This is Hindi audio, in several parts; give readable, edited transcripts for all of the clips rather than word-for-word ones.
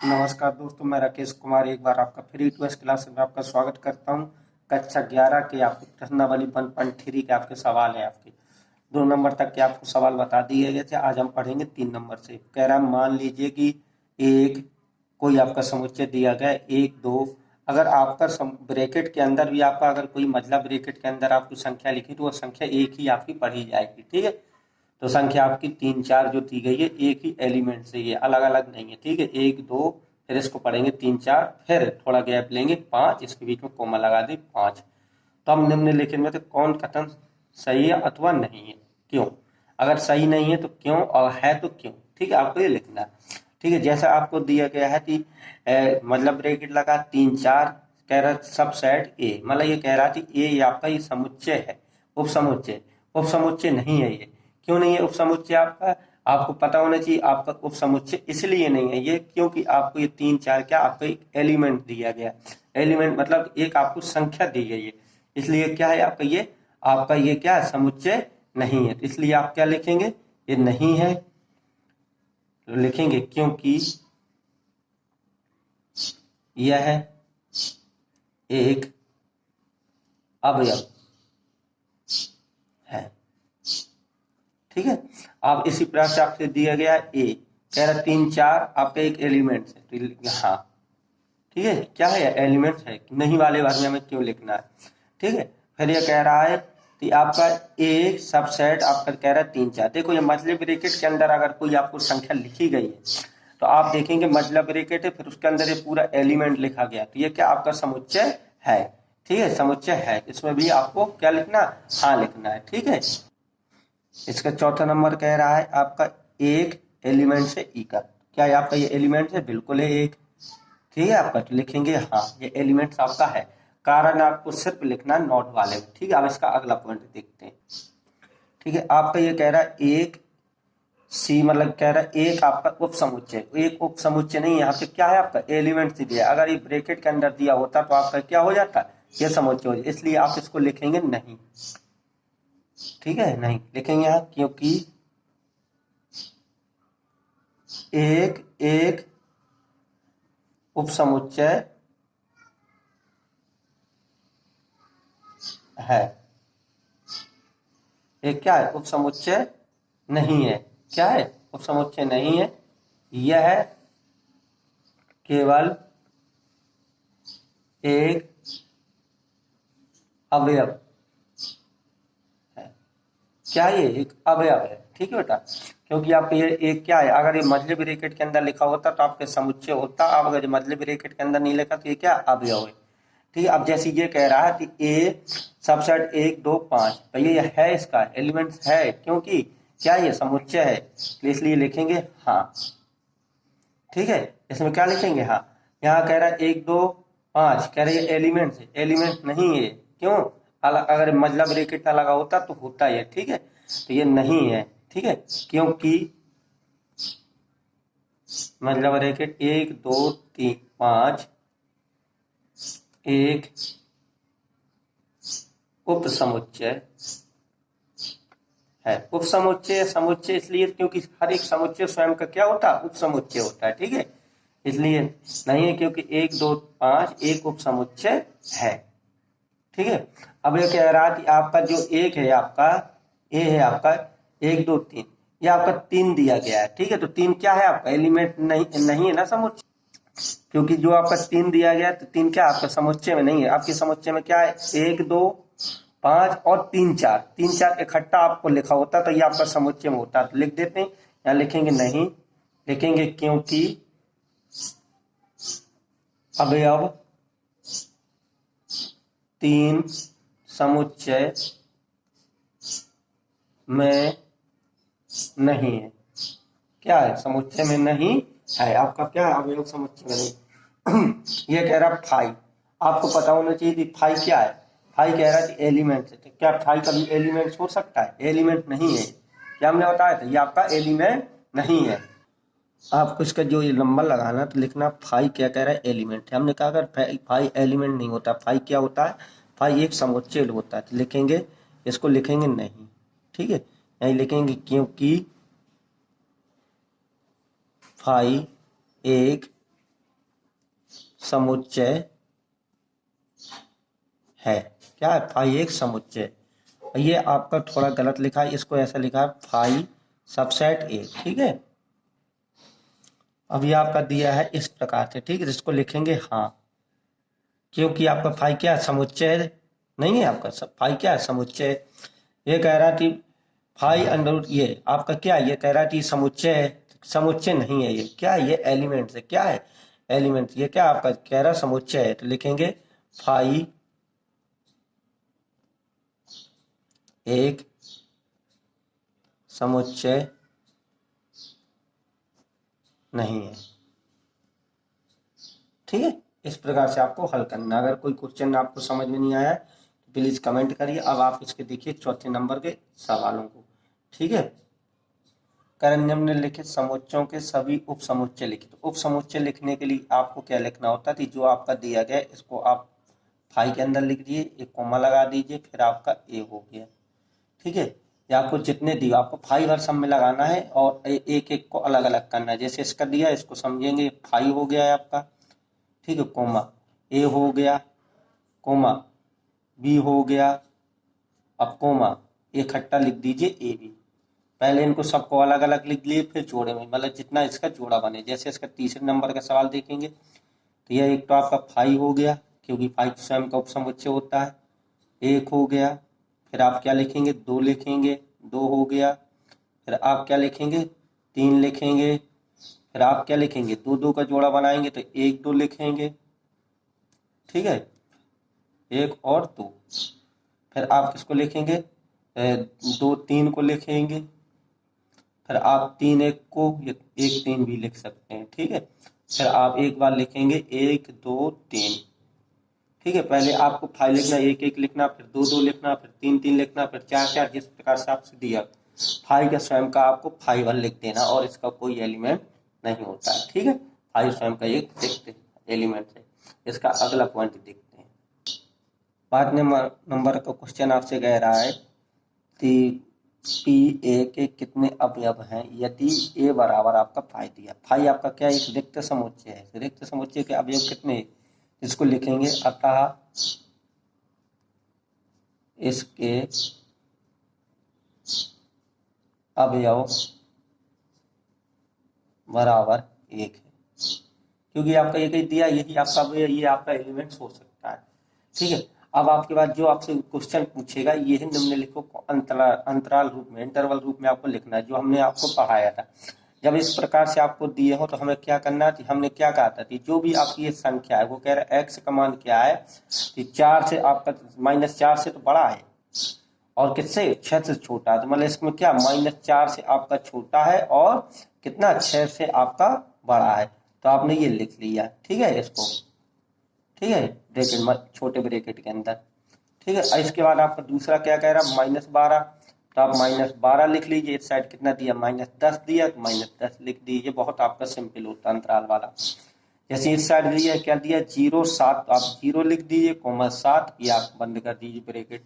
नमस्कार दोस्तों, मैं राकेश कुमार एक बार आपका फ्री ट्वेस्ट क्लास में आपका स्वागत करता हूं। कक्षा 11 के आपके प्रश्नावली 1.3 के आपके सवाल है। आपके 2 नंबर तक के आपको सवाल बता दिए गए थे। आज हम पढ़ेंगे 3 नंबर से। कह रहा है मान लीजिए कि एक कोई आपका समुच्चय दिया गया 1 2। अगर आपका ब्रैकेट के अंदर भी आपका अगर कोई मतलब ब्रैकेट के अंदर आपको संख्या लिखी तो वो संख्या एक ही आपकी पढ़ी जाएगी। ठीक है, तो संख्या आपकी 3 4 जो दी गई है एक ही एलिमेंट से, ये अलग अलग नहीं है। ठीक है, 1 2, फिर इसको पढ़ेंगे 3 4, फिर थोड़ा गैप लेंगे 5, इसके बीच में कोमा लगा दी 5। तो हम निम्नलिखित में से कौन कथन सही है अथवा नहीं है, क्यों? अगर सही नहीं है तो क्यों, और है तो क्यों। ठीक है, आपको ये लिखना है। ठीक है, जैसा आपको दिया गया है कि मतलब ब्रैकेट लगा 3 4, कह रहा सब सेट ए, मतलब ये कह रहा थी ये आपका ये समुच्चय है, उप समुच्चय। उप समुच्चय नहीं है ये। क्यों नहीं है उप समुच्चय आपका? आपको पता होना चाहिए आपका उप समुच्चय इसलिए नहीं है ये क्योंकि आपको ये 3 4 क्या आपको एक एलिमेंट दिया गया। एलिमेंट मतलब एक आपको संख्या दी गई है, इसलिए क्या है आपका ये क्या है, समुच्चय नहीं है। तो इसलिए आप क्या लिखेंगे, ये नहीं है। तो लिखेंगे क्योंकि यह एक अवयव है। ठीक है, आप इसी प्रकार से आपसे दिया गया ए, कह रहा 3 4 आपका एक एलिमेंट है, तो हाँ ठीक है, क्या है एलिमेंट है, नहीं वाले बारे में हमें क्यों लिखना है। ठीक है, फिर ये कह रहा है कि आपका एक सबसेट आपका कह रहा है 3 4। देखो ये मतलब ब्रैकेट के अंदर अगर कोई आपको संख्या लिखी गई है तो आप देखेंगे मतलब ब्रैकेट है, फिर उसके अंदर ये पूरा एलिमेंट लिखा गया, तो ये क्या आपका समुच्चय है। ठीक है, समुच्चय है, इसमें भी आपको क्या लिखना, हाँ लिखना है। ठीक है, इसका चौथा नंबर कह रहा है आपका एक एलिमेंट से ई का, क्या है आपका ये एलिमेंट है, बिल्कुल है एक। ठीक है, आपका तो लिखेंगे हाँ ये एलिमेंट्स आपका है। कारण आपको सिर्फ लिखना है नोट वाले में। ठीक है, अब इसका अगला पॉइंट देखते हैं। ठीक है, आपका ये कह रहा है एक सी, मतलब कह रहा है एक आपका उप समुच्चय, एक उप समुच्चय नहीं, यहाँ पे क्या है आपका एलिमेंट से दिया। अगर ये ब्रैकेट के अंदर दिया होता तो आपका क्या हो जाता, ये समुच्चय हो जाता, इसलिए आप इसको लिखेंगे नहीं। ठीक है, नहीं लिखेंगे यहाँ क्योंकि एक एक उप समुच्चय है। एक क्या है, उप समुच्चय नहीं है। क्या है, उप समुच्चय नहीं है, यह केवल एक अवयव है। क्या ये एक अवयव है। ठीक है बेटा, क्योंकि आप ये एक क्या है, अगर ये मजली ब्रैकेट के अंदर लिखा होता तो आपके समुच्चय होता, अब अगर ये मजली ब्रैकेट के अंदर नहीं लिखा तो ये क्या अवयव है। ठीक है, अब जैसे ये कह रहा है कि ए सबसेट 1 2 5, तो ये है इसका एलिमेंट है क्योंकि क्या ये समुच्चय है, तो इसलिए लिखेंगे हाँ। ठीक है, इसमें क्या लिखेंगे हाँ। यहाँ कह रहा है 1 2 5, कह रहे एलिमेंट है, एलिमेंट नहीं है। क्यों, अगर मतलब ब्रैकेट लगा होता तो होता है। ठीक है, तो ये नहीं है। ठीक है, क्योंकि मतलब ब्रैकेट 1 2 3 5 एक उप समुच्चय है। उप समुच्चय समुच्चय इसलिए क्योंकि हर एक समुच्चय स्वयं का क्या होता है, उप समुच्चय होता है। ठीक है, इसलिए नहीं है क्योंकि 1 2 5 एक उप समुच्चय है। ठीक है, अब ये कह रहा कि आपका जो एक है आपका ए है आपका 1 2 3, ये आपका 3 दिया गया है। ठीक है, तो 3 क्या है आपका एलिमेंट नहीं है ना समुच्चय, क्योंकि जो आपका 3 दिया गया है तो 3 क्या आपका समुच्चय में नहीं है। आपके समुच्चय में क्या है 1 2 5 और 3 4, 3 4 इकट्ठा आपको लिखा होता तो ये आपका समुच्चय में होता, तो लिख देते हैं। यहाँ लिखेंगे नहीं, लिखेंगे क्योंकि अवयव 3 समुच्चय में नहीं है। क्या है, समुच्चय में नहीं है आपका, क्या है अवयव समुच्चय में नहीं। ये कह रहा फाइव, आपको पता होना चाहिए कि फाइव क्या है। फाइव कह रहा है कि एलिमेंट है, तो क्या फाइव कभी एलिमेंट हो सकता है, एलिमेंट नहीं है। क्या हमने बताया था, ये आपका एलिमेंट नहीं है। आपको इसका जो ये नंबर लगाना तो लिखना फाइव क्या कह रहा है, एलिमेंट है। हमने कहा अगर फाइव एलिमेंट नहीं होता, फाइव क्या होता है, फाइव एक समुच्चय होता है, तो लिखेंगे इसको लिखेंगे नहीं। ठीक है, यही लिखेंगे क्योंकि फाइव एक समुच्चय है। क्या है? फाई एक समुच्चय। ये आपका थोड़ा गलत लिखा है, इसको ऐसा लिखा है फाई सबसेट ए। ठीक है, अब ये आपका दिया है इस प्रकार से। ठीक है, इसको लिखेंगे हाँ, क्योंकि आपका फाई क्या है? समुच्चय नहीं है आपका। फाई क्या है? समुच्चय। ये कह रहा थी फाई अंडर, ये आपका क्या है? ये कह रहा थी समुच्चय है। समुच्चय नहीं है, ये क्या है? ये एलिमेंट है। क्या है? एलिमेंट। ये क्या आपका कह रहा समुच्चय है, तो लिखेंगे फाई एक समुच्चय नहीं है। ठीक है, इस प्रकार से आपको हल करना। अगर कोई क्वेश्चन आपको समझ में नहीं आया है तो प्लीज कमेंट करिए। अब आप इसके देखिए चौथे नंबर के सवालों को। ठीक है, करण निम्नलिखित समुच्चयों के सभी उप समुच्चय लिखिए। तो उप समुच्चय लिखने के लिए आपको क्या लिखना होता है? जो आपका दिया गया इसको आप फाई के अंदर लिख दिए, एक कोमा लगा दीजिए, फिर आपका ए हो गया। ठीक है, या आपको जितने दिए आपको फाइव हर सब में लगाना है और एक एक को अलग अलग करना है। जैसे इसका दिया इसको समझेंगे, फाइव हो गया है आपका। ठीक है, कोमा ए हो गया, कोमा बी हो गया, अब कोमा इकट्ठा लिख दीजिए ए बी। पहले इनको सबको अलग अलग लिख लिए, फिर जोड़े में, मतलब जितना इसका जोड़ा बने। जैसे इसका तीसरे नंबर का सवाल देखेंगे तो यह एक तो आपका फाइव हो गया, क्योंकि फाइव स्वयं का उपसमुच्चय होता है। एक हो गया, फिर आप क्या लिखेंगे? दो लिखेंगे, दो हो गया। फिर आप क्या लिखेंगे? तीन लिखेंगे। फिर आप क्या लिखेंगे? दो दो का जोड़ा बनाएंगे तो एक दो लिखेंगे। ठीक है, एक और दो। फिर आप किसको लिखेंगे? दो तीन को लिखेंगे। फिर आप तीन एक को एक तीन भी लिख सकते हैं। ठीक है, फिर आप एक बार लिखेंगे एक दो तीन। ठीक है, पहले आपको फाइव लिखना, एक एक लिखना, फिर दो दो लिखना, फिर तीन तीन लिखना, फिर चार चार, जिस प्रकार से आपसे दिया फाइव का स्वयं का आपको फाइव लिख देना और इसका कोई एलिमेंट नहीं होता है। ठीक है, फाइव स्वयं का एक देखते एलिमेंट है। इसका अगला पॉइंट देखते हैं। 5 नंबर का क्वेश्चन आपसे कह रहा है कि पी ए के कितने अवयव हैं यदि ए बराबर आपका फाइव दिया। फाइव आपका क्या एक रिक्त समुच्चय है। रिक्त समुच्चय के अवयव कितने, इसको लिखेंगे अतः इसके अवयव बराबर एक है। क्योंकि आपका एक ही दिया, यही आपका अवयव, ये आपका एलिमेंट हो सकता है। ठीक है, अब आपके बाद जो आपसे क्वेश्चन पूछेगा ये है निम्नलिखित को अंतराल रूप में, इंटरवल रूप में आपको लिखना है, जो हमने आपको पढ़ाया था। जब इस प्रकार से आपको दिए हो तो हमें क्या करना है? हमने क्या कहा था कि जो भी आपकी ये संख्या है वो कह रहा है एक्स का मान क्या है कि 4 से आपका -4 से तो बड़ा है और किससे? 6 से छोटा है। तो मतलब इसमें क्या -4 से आपका छोटा है और कितना 6 से आपका बड़ा है। तो आपने ये लिख लिया। ठीक है, इसको ठीक है ब्रैकेट, छोटे ब्रैकेट के अंदर। ठीक है, इसके बाद आपका दूसरा क्या कह रहा है? -12। तो आप -12 लिख लीजिए। इस साइड कितना दिया? -10 दिया तो -10 लिख दीजिए। बहुत आपका सिंपल होता है अंतराल वाला। जैसे इस साइड दिया, क्या दिया? 0 7, तो आप 0 लिख दीजिए, कोमा 7, ये आप बंद कर दीजिए ब्रैकेट।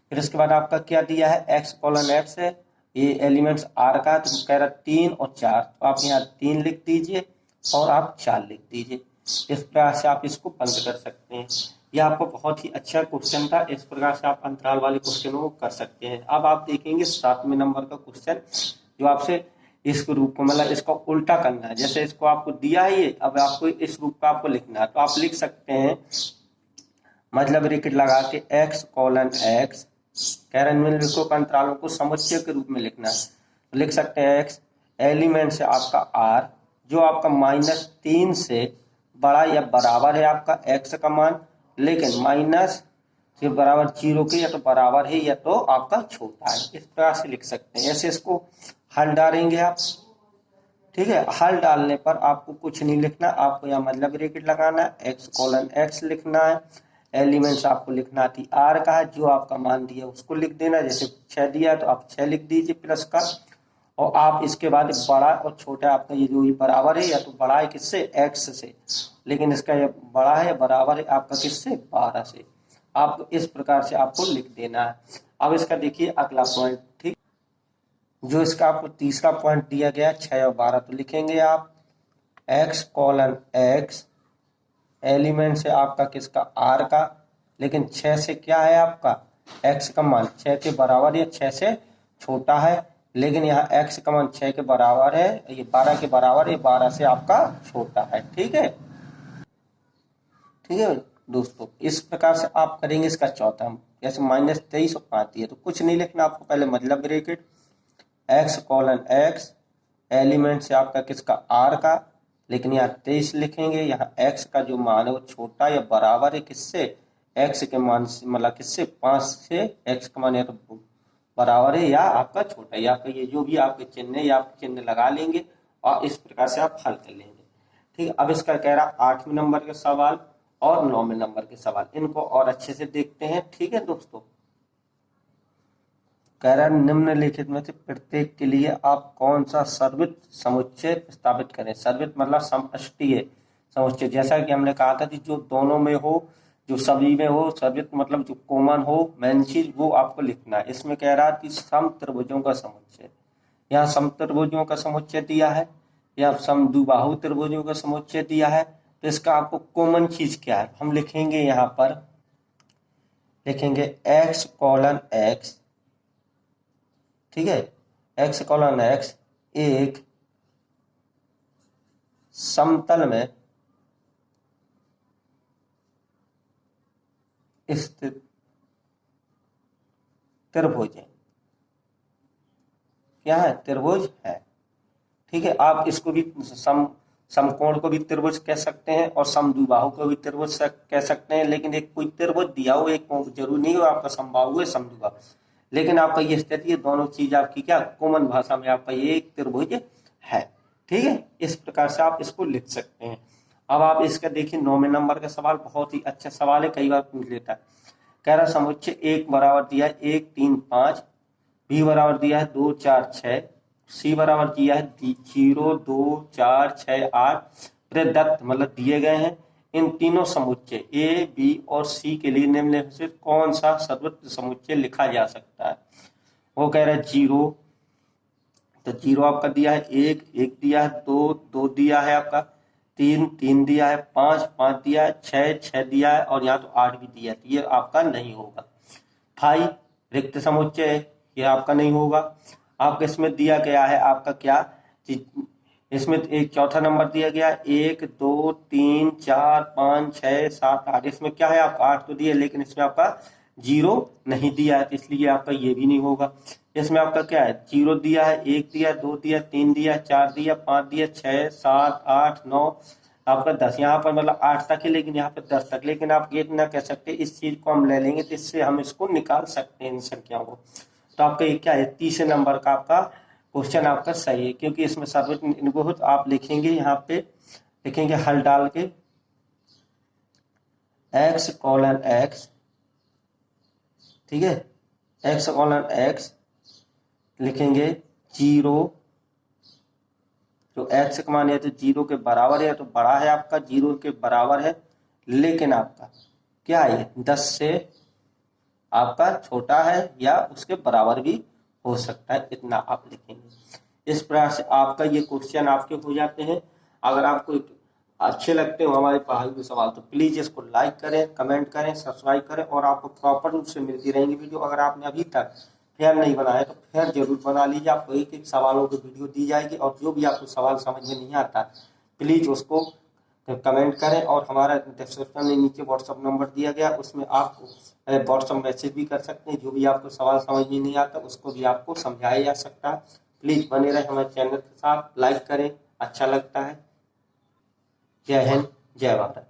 फिर इसके बाद आपका क्या दिया है? x:x है, ये एलिमेंट्स आर का, तो कह रहा 3 और 4, तो आप यहाँ 3 लिख दीजिए और आप 4 लिख दीजिए। इस प्रकार से आप इसको बंद कर सकते हैं। यह आपको बहुत ही अच्छा क्वेश्चन था। इस प्रकार से आप अंतराल वाले क्वेश्चनों को कर सकते हैं। अब आप देखेंगे 7वें नंबर का क्वेश्चन, जो आपसे इस रूप को, मतलब इसका उल्टा करना है। जैसे इसको आपको दिया है ये, अब आपको इस रूप का आपको लिखना है। तो आप लिख सकते हैं, मतलब ब्रैकेट लगा के x:x, कह रहे निम्नलिखित अंतरालों को समुच्चय के रूप में लिखना है। तो लिख सकते हैं x एलिमेंट से आपका r, जो आपका -3 से बड़ा या बराबर है आपका x का मान, लेकिन माइनस से बराबर 0 के, या तो बराबर है या तो आपका छोटा है। इस प्रकार से लिख सकते हैं। ऐसे इसको हल डालेंगे आप। ठीक है, हल डालने पर आपको कुछ नहीं लिखना, आपको यहाँ मतलब ब्रैकेट लगाना है, x:x लिखना है। एलिमेंट्स आपको लिखना थी r का है, जो आपका मान दिया उसको लिख देना। जैसे 6 दिया तो आप 6 लिख दीजिए प्लस का, और आप इसके बाद बड़ा और छोटा आपका ये जो बराबर है, या तो बड़ा है किससे? x से, लेकिन इसका ये बड़ा है बराबर है आपका किससे? 12 से। आपको इस प्रकार से आपको लिख देना है। अब इसका देखिए अगला पॉइंट। ठीक, जो इसका आपको तीसरा पॉइंट दिया गया 6 और 12, तो लिखेंगे आप x:x एलिमेंट से आपका किसका आर का, लेकिन 6 से क्या है आपका एक्स का मान 6 के बराबर या 6 से छोटा है, लेकिन यहाँ एक्स का मान 6 के बराबर है, ये 12 के बराबर, ये 12 से आपका छोटा है। ठीक है, ठीक है दोस्तों, इस प्रकार से आप करेंगे। इसका चौथा जैसे -23 और 5 दिए तो कुछ नहीं लिखना आपको, पहले मतलब bracket x colon x, element से आपका किसका आर का, लेकिन यहाँ 23 लिखेंगे। यहाँ एक्स का जो मान है वो छोटा या बराबर है किससे, एक्स के मान से, मतलब किससे 5 से। एक्स का मान या तो बराबर है या आपका छोटा है, या आपका ये जो भी आपके चिन्ह है या आप चिन्ह लगा लेंगे और इस प्रकार से आप हल कर लेंगे। ठीक है, अब इसका कह रहा 8वें नंबर के सवाल और 9वें नंबर के सवाल, इनको और अच्छे से देखते हैं। ठीक है दोस्तों, कह रहा निम्नलिखित में से प्रत्येक के लिए आप कौन सा सर्वित समुच्चय प्रस्तावित करें। सर्वित मतलब समष्टीय समुच्चय, जैसा कि हमने कहा था कि जो दोनों में हो, जो सभी में हो। सर्वित मतलब जो कॉमन हो, मेन चीज, वो आपको लिखना है। इसमें कह रहा कि समत्रिभुजों का समुच्चय, यहाँ समत्रिभुजों का समुच्चय दिया है या समद्विबाहु त्रिभुजों का समुच्चय दिया है, तो इसका आपको कॉमन चीज क्या है हम लिखेंगे। यहाँ पर लिखेंगे एक्स कॉलन एक्स, ठीक है, एक्स कॉलन एक्स एक समतल में स्थित त्रिभुज है। क्या है, त्रिभुज है। ठीक है, आप इसको भी समकोण को भी त्रिभुज कह सकते हैं और समद्विबाहु को भी त्रिभुज कह सकते हैं, लेकिन एक कोई त्रिभुज दिया हो, एक जरूरी नहीं हो आपका समबाहु है समद्विबाहु, लेकिन आपका ये स्थिति है, दोनों चीज आपकी क्या कॉमन भाषा में आपका ये एक त्रिभुज है। ठीक है, इस प्रकार से आप इसको लिख सकते हैं। अब आप इसका देखिए 9वें नंबर का सवाल, बहुत ही अच्छा सवाल है, कई बार पूछ लेता है। कह रहा समुच्चय एक बराबर दिया है 1 3 5, बी बराबर दिया है 2 4 6, सी बराबर दिया है 0 2 4 6 8, प्रदत्त मतलब दिए गए हैं। इन तीनों समुच्चय ए बी और सी के लिए निम्नलिखित से कौन सा सर्वत्र समुच्चय लिखा जा सकता है। वो कह रहा है 0, तो 0 आपका दिया है, 1 1 दिया है, 2 2 दिया है, आपका 3 3 दिया है, 5 5 दिया है, 6 6 दिया है, और यहाँ तो 8 भी दिया है, ये आपका नहीं होगा। 5 रिक्त समुच्चय है, ये आपका नहीं होगा। आपका इसमें दिया गया है आपका क्या, इसमें एक चौथा नंबर दिया गया 1 2 3 4 5 6 7 8, इसमें क्या है आपका 8 तो दिया, लेकिन इसमें आपका 0 नहीं दिया है, तो इसलिए आपका ये भी नहीं होगा। इसमें आपका क्या है 0 दिया है, 1 दिया, 2 दिया, 3 दिया, 4 दिया, 5 दिया, 6 7 8 9, आपका 10, यहाँ पर मतलब 8 तक है, लेकिन यहाँ पर 10 तक, लेकिन आप ये ना कह सकते इस चीज को हम ले लेंगे तो इससे हम इसको निकाल सकते हैं इन संख्याओं को। तो आपका ये क्या है 30 नंबर का आपका क्वेश्चन आपका सही है, क्योंकि इसमें सर्वत्र बहुत आप लिखेंगे, यहाँ पे लिखेंगे हल डाल के एक्स कॉलन एक्स, ठीक है, एक्स कॉलन एक्स लिखेंगे 0, जो एक्स का मान है तो 0 के बराबर है, तो बड़ा है आपका 0 के बराबर है, लेकिन आपका क्या है 10 से आपका छोटा है या उसके बराबर भी हो सकता है, इतना आप लिखेंगे। इस प्रकार से आपका ये क्वेश्चन आपके हो जाते हैं। अगर आपको अच्छे लगते हो हमारे पढ़ाई के सवाल तो प्लीज इसको लाइक करें, कमेंट करें, सब्सक्राइब करें, और आपको प्रॉपर रूप से मिलती रहेंगी वीडियो। अगर आपने अभी तक फेयर नहीं बनाया तो फेयर जरूर बना लीजिए, आपको एक एक सवालों की वीडियो दी जाएगी, और जो भी आपको सवाल समझ में नहीं आता प्लीज उसको कमेंट करें, और हमारा डिस्क्रिप्शन में नीचे व्हाट्सअप नंबर दिया गया, उसमें आप व्हाट्सअप मैसेज भी कर सकते हैं, जो भी आपको सवाल समझ में नहीं आता उसको भी आपको समझाया जा सकता है। प्लीज बने रहे हमारे चैनल के साथ, लाइक करें, अच्छा लगता है। जय हिंद, जय भारत।